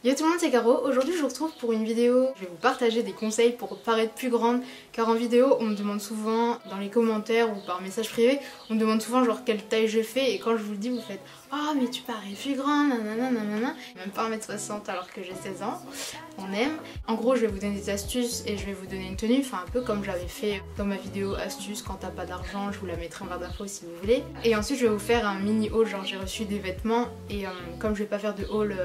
Yo tout le monde, c'est Caro. Aujourd'hui je vous retrouve pour une vidéo. Je vais vous partager des conseils pour paraître plus grande, car en vidéo on me demande souvent dans les commentaires ou par message privé, on me demande souvent genre quelle taille je fais, et quand je vous le dis vous faites "Ah mais tu parais plus grande, nanana nanana", même pas 1m60 alors que j'ai 16 ans, on aime. En gros je vais vous donner des astuces et je vais vous donner une tenue, enfin un peu comme j'avais fait dans ma vidéo astuce quand t'as pas d'argent, je vous la mettrai en barre d'infos si vous voulez. Et ensuite je vais vous faire un mini haul, genre j'ai reçu des vêtements et comme je vais pas faire de haul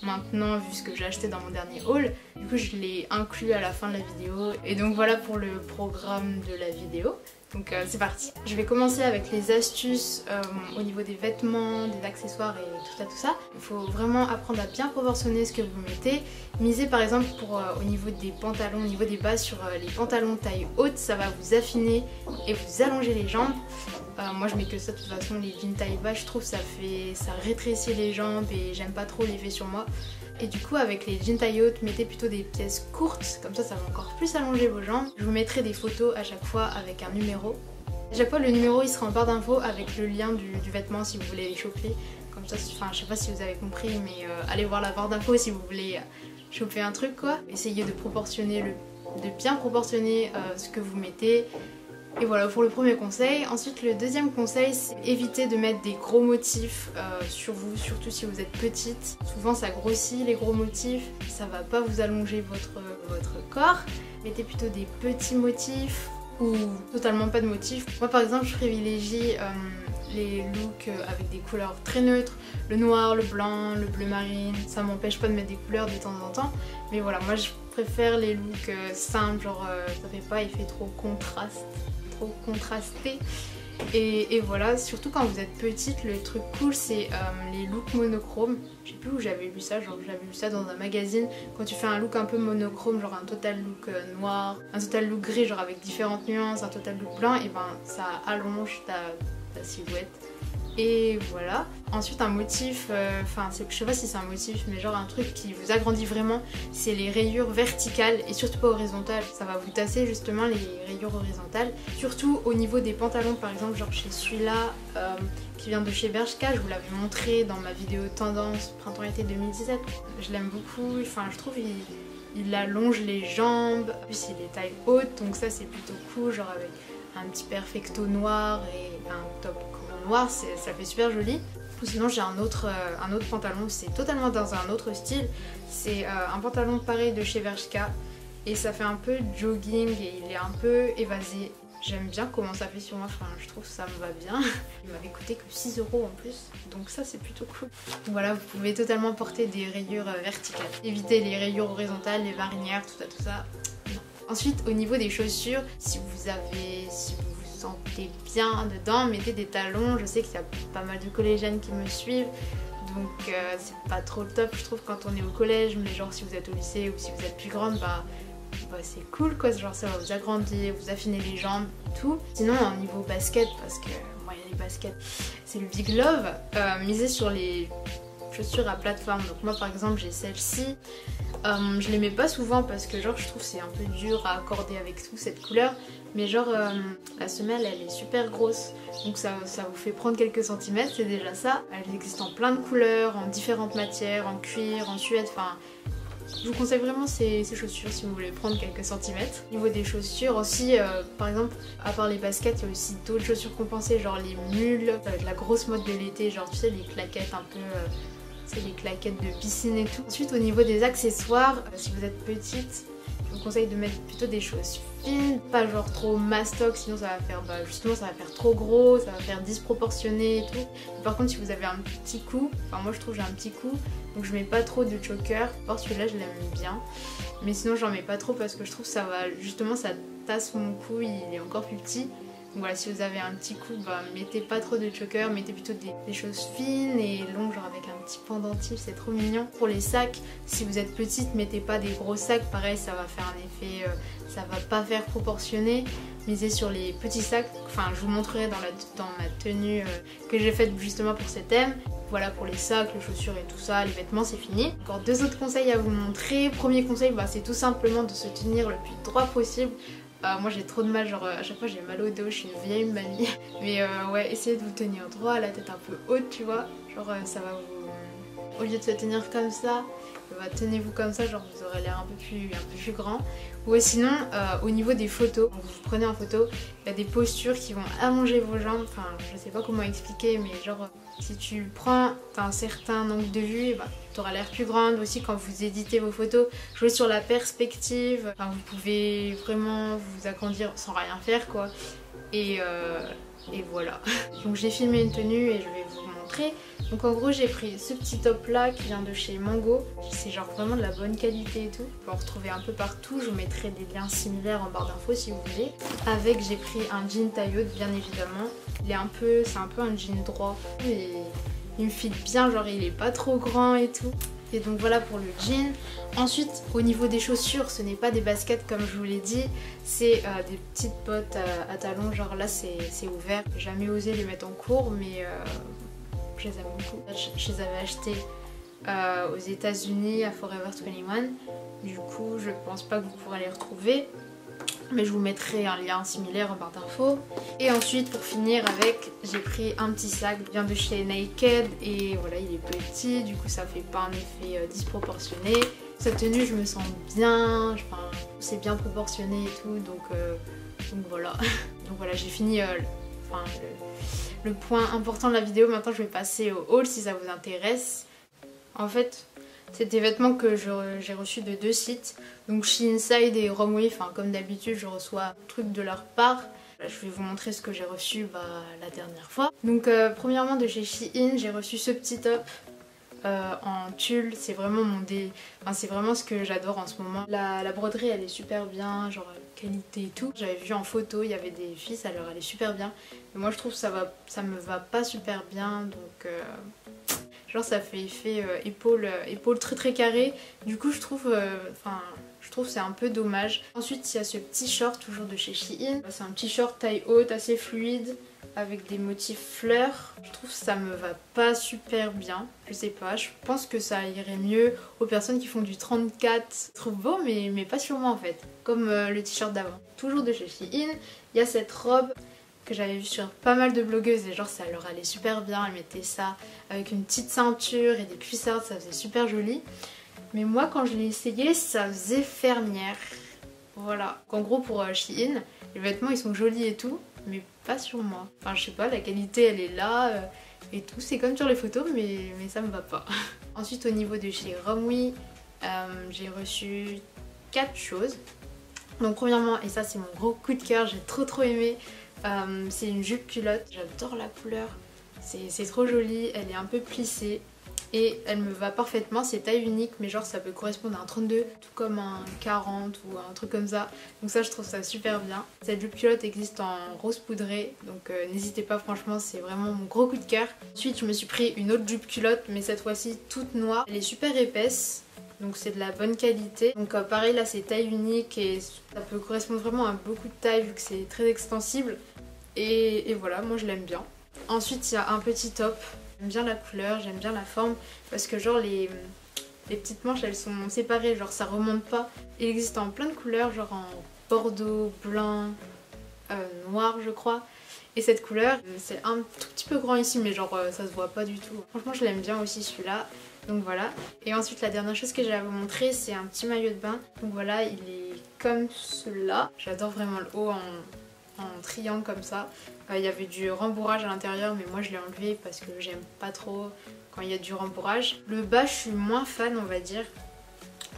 maintenant vu ce que j'ai acheté dans mon dernier haul, du coup je l'ai inclus à la fin de la vidéo, et donc voilà pour le programme de la vidéo. Donc c'est parti. Je vais commencer avec les astuces au niveau des vêtements, des accessoires et tout ça. Il faut vraiment apprendre à bien proportionner ce que vous mettez. Misez par exemple pour au niveau des pantalons, au niveau des bas sur les pantalons taille haute, ça va vous affiner et vous allonger les jambes. Moi je mets que ça de toute façon, les jeans taille bas, je trouve ça rétrécit les jambes et j'aime pas trop l'effet sur moi. Et du coup avec les jeans taille haute, mettez plutôt des pièces courtes, comme ça va encore plus allonger vos jambes. Je vous mettrai des photos à chaque fois avec un numéro. À chaque fois le numéro il sera en barre d'infos avec le lien du vêtement si vous voulez les choper. Comme ça, enfin je sais pas si vous avez compris, mais allez voir la barre d'infos si vous voulez choper un truc quoi. Essayez de bien proportionner ce que vous mettez. Et voilà pour le premier conseil. Ensuite le deuxième conseil, c'est éviter de mettre des gros motifs sur vous, surtout si vous êtes petite. Souvent ça grossit les gros motifs, ça va pas vous allonger votre corps. Mettez plutôt des petits motifs ou totalement pas de motifs. Moi par exemple je privilégie les looks avec des couleurs très neutres, le noir, le blanc, le bleu marine. Ça m'empêche pas de mettre des couleurs de temps en temps, mais voilà, moi je préfère les looks simples, genre ça fait pas effet trop contrasté. Et voilà, surtout quand vous êtes petite, le truc cool c'est les looks monochromes. Je sais plus où j'avais lu ça, genre j'avais lu ça dans un magazine. Quand tu fais un look un peu monochrome, genre un total look noir, un total look gris, genre avec différentes nuances, un total look blanc, et ben ça allonge ta silhouette. Et voilà. Ensuite un motif, enfin je sais pas si c'est un motif, mais genre un truc qui vous agrandit vraiment, c'est les rayures verticales et surtout pas horizontales. Ça va vous tasser justement les rayures horizontales. Surtout au niveau des pantalons par exemple, genre chez celui-là qui vient de chez Bershka, je vous l'avais montré dans ma vidéo tendance printemps-été 2017. Je l'aime beaucoup, enfin je trouve il allonge les jambes, en plus il est taille haute, donc ça c'est plutôt cool, genre avec un petit perfecto noir et un top noir, ça fait super joli. Ou sinon j'ai un autre pantalon, c'est totalement dans un autre style, c'est un pantalon pareil de chez Bershka et ça fait un peu jogging et il est un peu évasé. J'aime bien comment ça fait sur moi, enfin je trouve que ça me va bien. Il m'avait coûté que 6 € en plus, donc ça c'est plutôt cool. Donc voilà, vous pouvez totalement porter des rayures verticales. Évitez les rayures horizontales, les marinières, tout ça. Non. Ensuite au niveau des chaussures, si vous sentez bien dedans, mettez des talons. Je sais qu'il y a pas mal de collégiennes qui me suivent, donc c'est pas trop le top je trouve quand on est au collège, mais genre si vous êtes au lycée ou si vous êtes plus grande, bah c'est cool quoi, genre ça va vous agrandir, vous affiner les jambes et tout. Sinon en niveau basket, parce que moi il y a les baskets, c'est le Big Love, misez sur les chaussures à plateforme. Donc moi par exemple j'ai celle-ci, je les mets pas souvent parce que genre je trouve c'est un peu dur à accorder avec tout cette couleur, mais genre la semelle elle est super grosse, donc ça vous fait prendre quelques centimètres, c'est déjà ça. Elle existe en plein de couleurs, en différentes matières, en cuir, en suède, enfin je vous conseille vraiment ces chaussures si vous voulez prendre quelques centimètres. Au niveau des chaussures aussi, par exemple, à part les baskets, il y a aussi d'autres chaussures compensées, genre les mules, ça va être la grosse mode de l'été, genre tu sais les claquettes un peu, c'est les claquettes de piscine et tout. Ensuite au niveau des accessoires, si vous êtes petite, je vous conseille de mettre plutôt des choses fines, pas genre trop mastoc, sinon ça va faire, justement ça va faire trop gros, ça va faire disproportionné et tout. Mais par contre si vous avez un petit cou, enfin moi je trouve j'ai un petit cou, donc je mets pas trop de choker. Or celui-là je l'aime bien, mais sinon j'en mets pas trop parce que je trouve que ça va, justement ça tasse mon cou, il est encore plus petit. Donc voilà, si vous avez un petit cou, mettez pas trop de choker, mettez plutôt des choses fines et longues, genre avec un petit pendentif, c'est trop mignon. Pour les sacs, si vous êtes petite, mettez pas des gros sacs, pareil ça va faire un effet, ça va pas faire proportionné. Misez sur les petits sacs, enfin je vous montrerai dans ma tenue que j'ai faite justement pour ce thème. Voilà pour les sacs, les chaussures et tout ça, les vêtements c'est fini. Encore deux autres conseils à vous montrer. Premier conseil, c'est tout simplement de se tenir le plus droit possible. Moi j'ai trop de mal, genre à chaque fois j'ai mal au dos, je suis une vieille mamie. Mais ouais, essayez de vous tenir droit, la tête un peu haute tu vois, genre ça va vous au lieu de se tenir comme ça, bah, tenez-vous comme ça, genre vous aurez l'air un peu plus grand. Ou sinon, au niveau des photos, quand vous prenez en photo, il y a des postures qui vont allonger vos jambes. Enfin, je sais pas comment expliquer, mais genre, si tu prends un certain angle de vue, bah, tu auras l'air plus grande. Aussi, quand vous éditez vos photos, jouez sur la perspective. Enfin, vous pouvez vraiment vous agrandir sans rien faire, quoi. Et voilà. Donc j'ai filmé une tenue et je vais vous montrer. Donc en gros j'ai pris ce petit top là qui vient de chez Mango. C'est genre vraiment de la bonne qualité et tout. Vous pouvez en retrouver un peu partout. Je vous mettrai des liens similaires en barre d'infos si vous voulez. Avec j'ai pris un jean taille haute bien évidemment. C'est un peu un jean droit. Et il me fit bien, genre il est pas trop grand et tout. Et donc voilà pour le jean. Ensuite au niveau des chaussures, ce n'est pas des baskets comme je vous l'ai dit, c'est des petites bottes à talons, genre là c'est ouvert. J'ai jamais osé les mettre en cours mais je les aime beaucoup. Je les avais achetées aux États-Unis à Forever 21. Du coup je pense pas que vous pourrez les retrouver. Mais je vous mettrai un lien similaire en barre d'infos. Et ensuite pour finir avec, j'ai pris un petit sac, il vient de chez Naked et voilà il est petit, du coup ça fait pas un effet disproportionné. Cette tenue je me sens bien, enfin, c'est bien proportionné et tout donc voilà. Donc voilà j'ai fini le point important de la vidéo. Maintenant je vais passer au haul si ça vous intéresse. En fait c'est des vêtements que j'ai reçus de 2 sites, donc Shein et Romwe. Enfin comme d'habitude je reçois un truc de leur part. Je vais vous montrer ce que j'ai reçu la dernière fois. Donc premièrement de chez Shein j'ai reçu ce petit top en tulle. C'est vraiment c'est vraiment ce que j'adore en ce moment. La broderie elle est super bien, genre qualité et tout. J'avais vu en photo, il y avait des filles, ça leur allait super bien. Mais moi je trouve que ça me va pas super bien donc... genre ça fait effet épaule très très carré. Du coup je trouve c'est un peu dommage. Ensuite il y a ce petit short toujours de chez Shein. C'est un petit short taille haute assez fluide avec des motifs fleurs. Je trouve que ça me va pas super bien. Je sais pas, je pense que ça irait mieux aux personnes qui font du 34. Je trouve beau mais pas sur moi en fait. Comme le t-shirt d'avant. Toujours de chez Shein. Il y a cette robe que j'avais vu sur pas mal de blogueuses et genre ça leur allait super bien. Elles mettaient ça avec une petite ceinture et des cuissardes, ça faisait super joli. Mais moi quand je l'ai essayé ça faisait fermière. Voilà. En gros pour Shein, les vêtements ils sont jolis et tout mais pas sur moi. Enfin je sais pas, la qualité elle est là et tout, c'est comme sur les photos mais ça me va pas. Ensuite au niveau de chez Romwe, j'ai reçu 4 choses. Donc premièrement, et ça c'est mon gros coup de cœur, j'ai trop aimé. C'est une jupe culotte, j'adore la couleur, c'est trop joli, elle est un peu plissée et elle me va parfaitement. C'est taille unique mais genre ça peut correspondre à un 32 tout comme un 40 ou un truc comme ça, donc ça je trouve ça super bien. Cette jupe culotte existe en rose poudré donc n'hésitez pas, franchement c'est vraiment mon gros coup de cœur. Ensuite je me suis pris une autre jupe culotte mais cette fois-ci toute noire, elle est super épaisse. Donc c'est de la bonne qualité. Donc pareil là c'est taille unique et ça peut correspondre vraiment à beaucoup de tailles vu que c'est très extensible. Et voilà, moi je l'aime bien. Ensuite il y a un petit top. J'aime bien la couleur, j'aime bien la forme parce que genre les petites manches elles sont séparées, genre ça remonte pas. Il existe en plein de couleurs, genre en bordeaux, blanc, noir je crois. Et cette couleur, c'est un tout petit peu grand ici mais genre ça se voit pas du tout. Franchement je l'aime bien aussi celui-là. Donc voilà. Et ensuite la dernière chose que j'ai à vous montrer c'est un petit maillot de bain. Donc voilà, il est comme cela. J'adore vraiment le haut en triangle comme ça. Il y avait du rembourrage à l'intérieur mais moi je l'ai enlevé parce que j'aime pas trop quand il y a du rembourrage. Le bas je suis moins fan on va dire.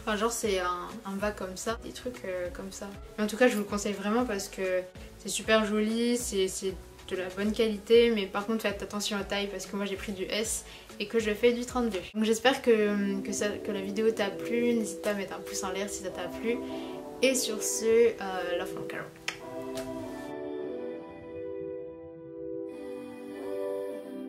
Enfin genre c'est un bas comme ça, des trucs comme ça. Mais en tout cas je vous le conseille vraiment parce que c'est super joli, c'est de la bonne qualité. Mais par contre faites attention à taille parce que moi j'ai pris du S et que je fais du 32. Donc j'espère que la vidéo t'a plu, n'hésite pas à mettre un pouce en l'air si ça t'a plu. Et sur ce, love from Carol.